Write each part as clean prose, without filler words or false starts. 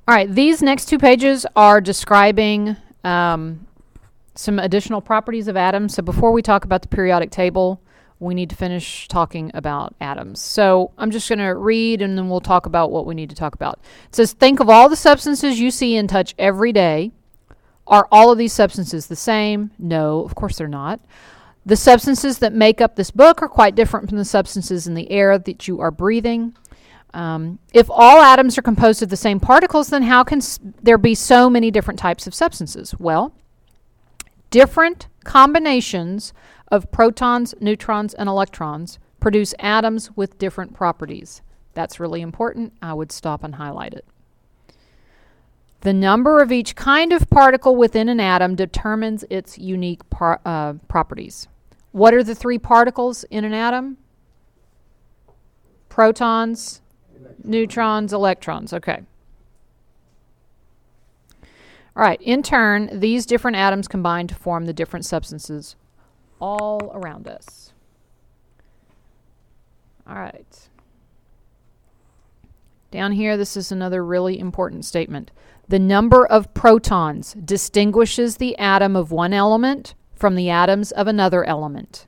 All right, these next 2 pages are describing some additional properties of atoms. So before we talk about the periodic table, we need to finish talking about atoms. So I'm just going to read and then we'll talk about what we need to talk about. It says, think of all the substances you see and touch every day. Are all of these substances the same? No, of course they're not. The substances that make up this book are quite different from the substances in the air that you are breathing. If all atoms are composed of the same particles, then how can there be so many different types of substances? Well, different combinations of protons, neutrons, and electrons produce atoms with different properties. That's really important. I would stop and highlight it. The number of each kind of particle within an atom determines its unique properties. What are the 3 particles in an atom? Protons, neutrons, electrons. Okay. All right. In turn, these different atoms combine to form the different substances all around us. All right. Down here, this is another really important statement. The number of protons distinguishes the atom of one element from the atoms of another element.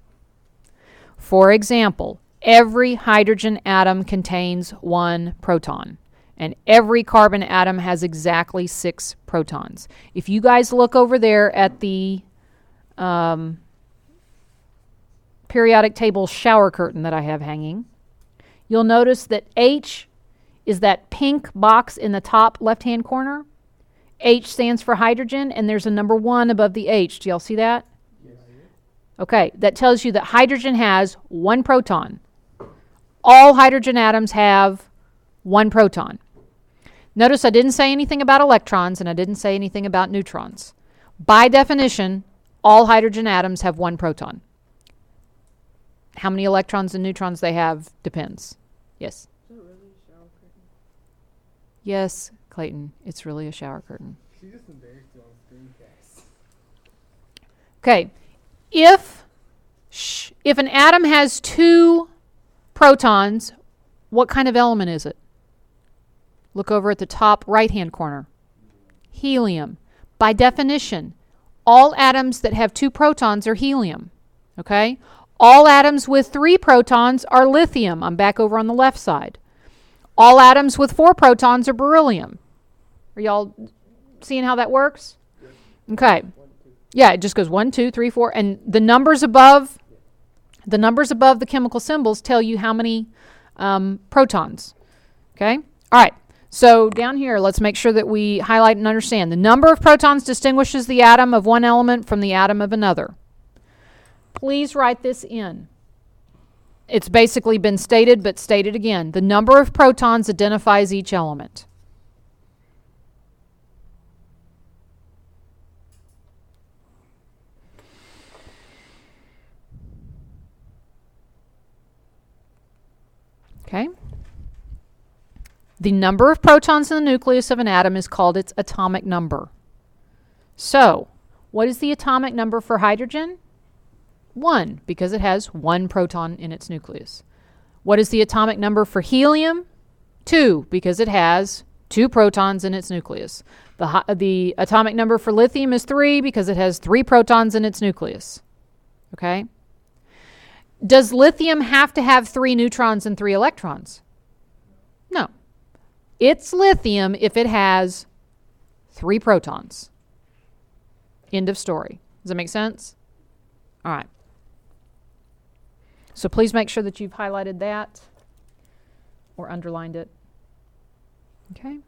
For example, every hydrogen atom contains 1 proton, and every carbon atom has exactly 6 protons. If you guys look over there at the periodic table shower curtain that I have hanging, you'll notice that H is that pink box in the top left-hand corner. H stands for hydrogen, and there's a number 1 above the H. Do y'all see that? Yes. Okay, that tells you that hydrogen has 1 proton. All hydrogen atoms have 1 proton. Notice I didn't say anything about electrons, and I didn't say anything about neutrons. By definition, all hydrogen atoms have 1 proton. How many electrons and neutrons they have depends. Yes? Yes, Clayton, it's really a shower curtain. She just embarrassed you on screencast. Okay, if an atom has 2 protons, what kind of element is it? Look over at the top right-hand corner. Helium. By definition, all atoms that have 2 protons are helium. Okay? All atoms with 3 protons are lithium. I'm back over on the left side. All atoms with 4 protons are beryllium. Are y'all seeing how that works? Okay. Yeah, it just goes 1, 2, 3, 4. And the numbers above the chemical symbols tell you how many protons. Okay? All right. So down here, let's make sure that we highlight and understand. The number of protons distinguishes the atom of one element from the atom of another. Please write this in. It's basically been stated, but stated again. The number of protons identifies each element. Okay? The number of protons in the nucleus of an atom is called its atomic number. So, what is the atomic number for hydrogen? 1, because it has 1 proton in its nucleus. What is the atomic number for helium? 2, because it has 2 protons in its nucleus. The atomic number for lithium is 3, because it has 3 protons in its nucleus. Okay? Does lithium have to have 3 neutrons and 3 electrons? No. It's lithium if it has 3 protons. End of story. Does that make sense? All right. So please make sure that you've highlighted that or underlined it. Okay.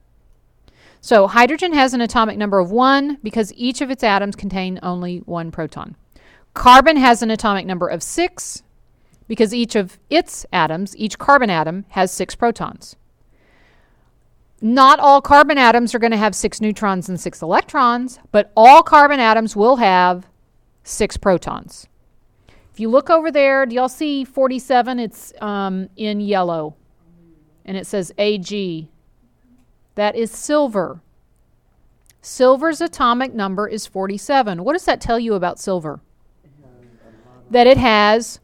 So hydrogen has an atomic number of 1 because each of its atoms contain only 1 proton. Carbon has an atomic number of 6 because each of its atoms, each carbon atom, has 6 protons. Not all carbon atoms are going to have 6 neutrons and 6 electrons, but all carbon atoms will have 6 protons. If you look over there, do y'all see 47? It's in yellow, and it says Ag. That is silver. Silver's atomic number is 47. What does that tell you about silver? That it has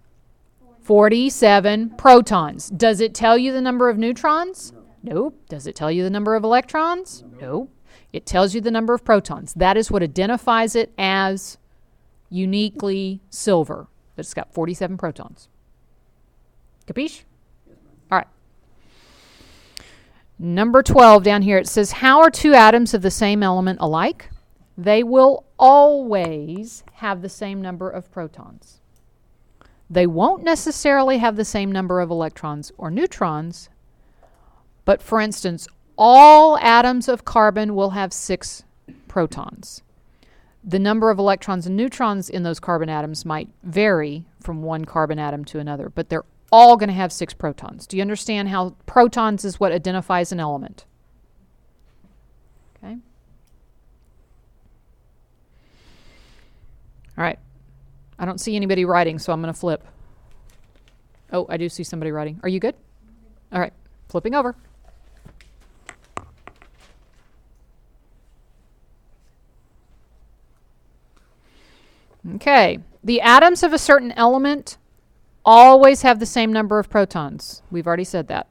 47 protons. Does it tell you the number of neutrons? Nope. Does it tell you the number of electrons? Nope. It tells you the number of protons. That is what identifies it as uniquely silver. It's got 47 protons. Capiche? All right. Number 12 down here, it says, how are two atoms of the same element alike? They will always have the same number of protons. They won't necessarily have the same number of electrons or neutrons, but for instance, all atoms of carbon will have 6 protons. The number of electrons and neutrons in those carbon atoms might vary from one carbon atom to another, but they're all going to have 6 protons. Do you understand how protons is what identifies an element? Okay. All right. I don't see anybody writing, so I'm going to flip. Oh, I do see somebody writing. Are you good? All right. Flipping over. Okay. The atoms of a certain element always have the same number of protons. We've already said that.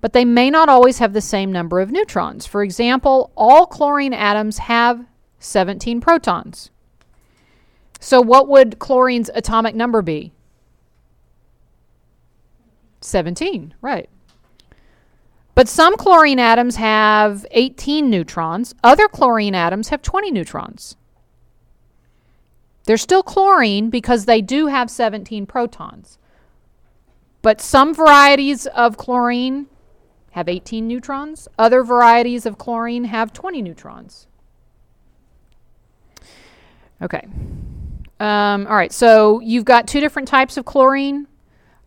But they may not always have the same number of neutrons. For example, all chlorine atoms have 17 protons. So what would chlorine's atomic number be? 17, right. But some chlorine atoms have 18 neutrons. Other chlorine atoms have 20 neutrons. They're still chlorine because they do have 17 protons. But some varieties of chlorine have 18 neutrons. Other varieties of chlorine have 20 neutrons. Okay. All right, so you've got 2 different types of chlorine.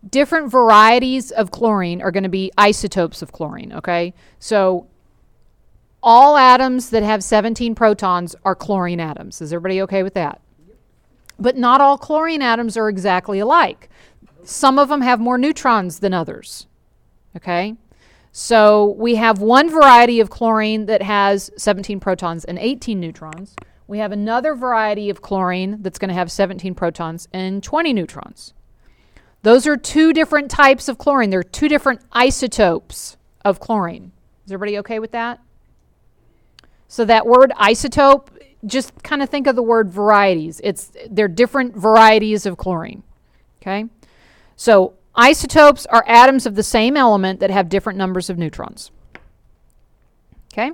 Different varieties of chlorine are going to be isotopes of chlorine, okay? So all atoms that have 17 protons are chlorine atoms. Is everybody okay with that? But not all chlorine atoms are exactly alike. Some of them have more neutrons than others, okay? So we have one variety of chlorine that has 17 protons and 18 neutrons. We have another variety of chlorine that's going to have 17 protons and 20 neutrons. Those are 2 different types of chlorine. They're 2 different isotopes of chlorine. Is everybody okay with that? So that word isotope, just kind of think of the word varieties. They're different varieties of chlorine. Okay? So isotopes are atoms of the same element that have different numbers of neutrons. Okay?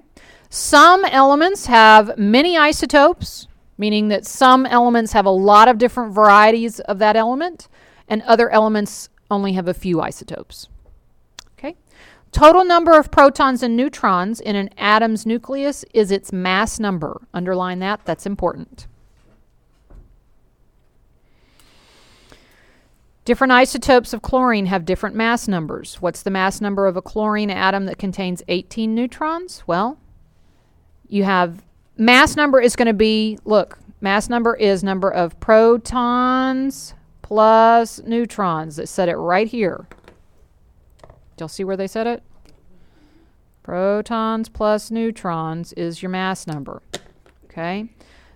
Some elements have many isotopes, meaning that some elements have a lot of different varieties of that element, and other elements only have a few isotopes. Okay? Total number of protons and neutrons in an atom's nucleus is its mass number. Underline that. That's important. Different isotopes of chlorine have different mass numbers. What's the mass number of a chlorine atom that contains 18 neutrons? Well, you have mass number is going to be, look, mass number is number of protons plus neutrons. It said it right here. Y'all see where they said it? Protons plus neutrons is your mass number. Okay?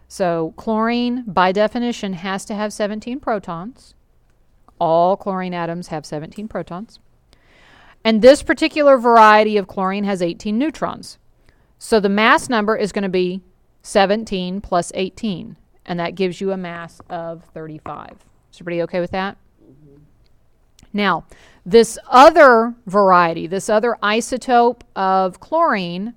So chlorine, by definition, has to have 17 protons. All chlorine atoms have 17 protons. And this particular variety of chlorine has 18 neutrons. So the mass number is going to be 17 plus 18. And that gives you a mass of 35. Is everybody okay with that? Mm-hmm. Now, this other variety, this other isotope of chlorine,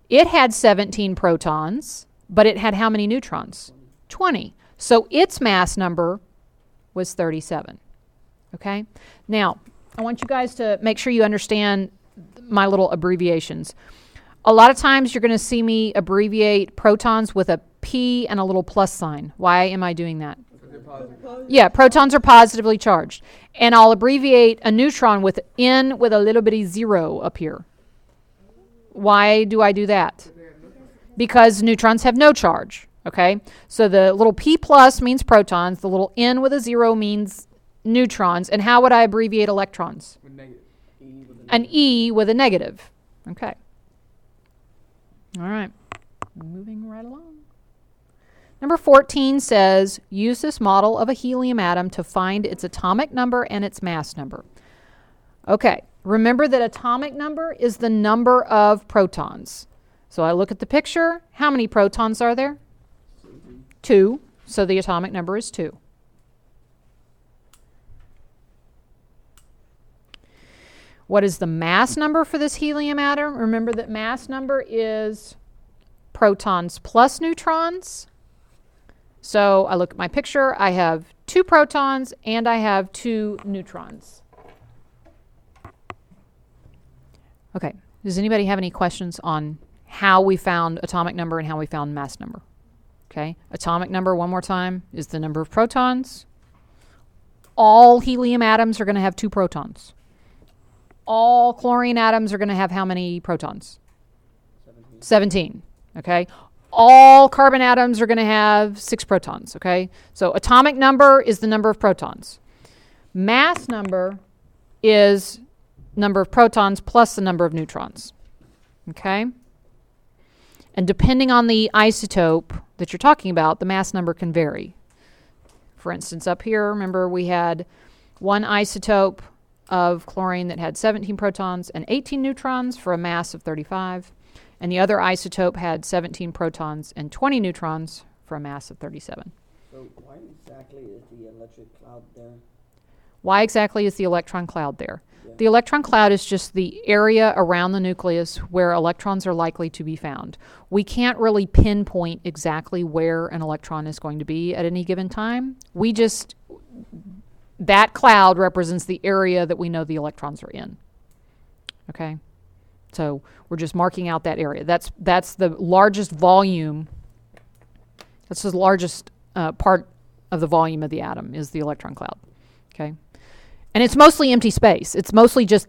it had 17 protons, but it had how many neutrons? 20. So its mass number was 37. Okay? Now, I want you guys to make sure you understand my little abbreviations. A lot of times you're going to see me abbreviate protons with a P and a little plus sign. Why am I doing that? Yeah, protons are positively charged. And I'll abbreviate a neutron with N with a little bitty 0 up here. Why do I do that? Because neutrons have no charge. Okay? So the little P plus means protons. The little N with a 0 means neutrons. And how would I abbreviate electrons? An E with a negative. Okay. All right. Moving right along. Number 14 says, use this model of a helium atom to find its atomic number and its mass number. Okay, Remember that atomic number is the number of protons. So I look at the picture. How many protons are there? 2. So the atomic number is 2. What is the mass number for this helium atom? Remember that mass number is protons plus neutrons. So I look at my picture. I have 2 protons and I have 2 neutrons. Okay. Does anybody have any questions on how we found atomic number and how we found mass number? Okay. Atomic number, one more time, is the number of protons. All helium atoms are going to have 2 protons. All chlorine atoms are going to have how many protons? 17. Okay. All carbon atoms are going to have 6 protons. Okay. So atomic number is the number of protons. Mass number is number of protons plus the number of neutrons. Okay. And depending on the isotope that you're talking about, the mass number can vary. For instance, up here, remember we had one isotope of chlorine that had 17 protons and 18 neutrons for a mass of 35. And the other isotope had 17 protons and 20 neutrons for a mass of 37. So why exactly is the electric cloud there? Why exactly is the electron cloud there? Yeah. The electron cloud is just the area around the nucleus where electrons are likely to be found. We can't really pinpoint exactly where an electron is going to be at any given time. That cloud represents the area that we know the electrons are in. Okay? So we're just marking out that area. That's the largest volume. That's the largest part of the volume of the atom is the electron cloud. Okay? And it's mostly empty space. It's mostly just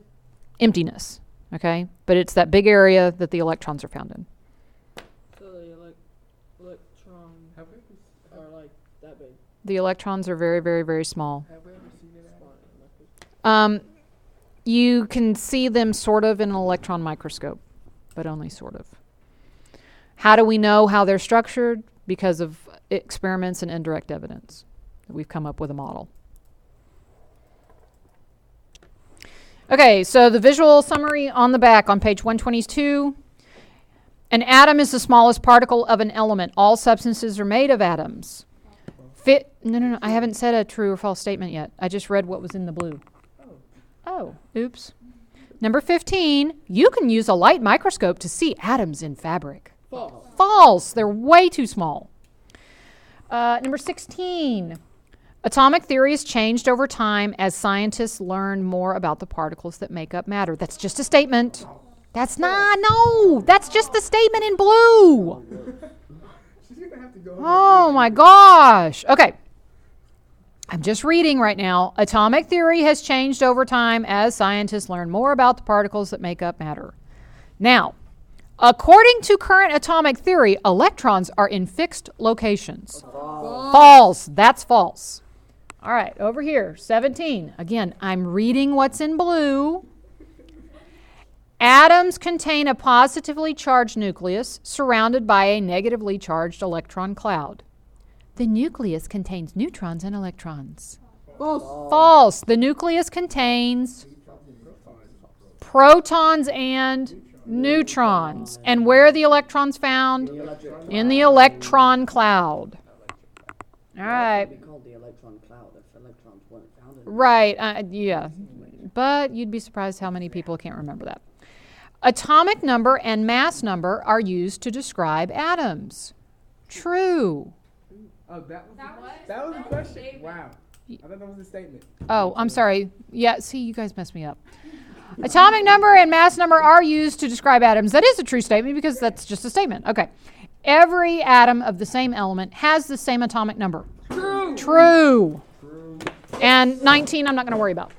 emptiness. Okay? But it's that big area that the electrons are found in. So the electrons are like that big. The electrons are very, very, very small. Have we ever seen it? You can see them sort of in an electron microscope, but only sort of. How do we know how they're structured? Because of experiments and indirect evidence. We've come up with a model. Okay, so the visual summary on the back on page 122. An atom is the smallest particle of an element. All substances are made of atoms. No. I haven't said a true or false statement yet. I just read what was in the blue. Oh, oops. Number 15, you can use a light microscope to see atoms in fabric. False. They're way too small. Number 16, atomic theory has changed over time as scientists learn more about the particles that make up matter. That's just a statement. That's just the statement in blue. Oh my gosh. Okay. I'm just reading right now. Atomic theory has changed over time as scientists learn more about the particles that make up matter. Now, according to current atomic theory, electrons are in fixed locations. False. That's false. All right, over here, 17. Again, I'm reading what's in blue. Atoms contain a positively charged nucleus surrounded by a negatively charged electron cloud. The nucleus contains neutrons and electrons. False. The nucleus contains protons and neutrons. And where are the electrons found? In the electron cloud. All right. It would be called the electron cloud if electrons weren't found in it. Right. Yeah. But you'd be surprised how many people can't remember that. Atomic number and mass number are used to describe atoms. True. Oh, that was a question. Wow. I thought that was a statement. Oh, I'm sorry. Yeah, see, you guys messed me up. Atomic number and mass number are used to describe atoms. That is a true statement because that's just a statement. Okay. Every atom of the same element has the same atomic number. True. And 19, I'm not going to worry about.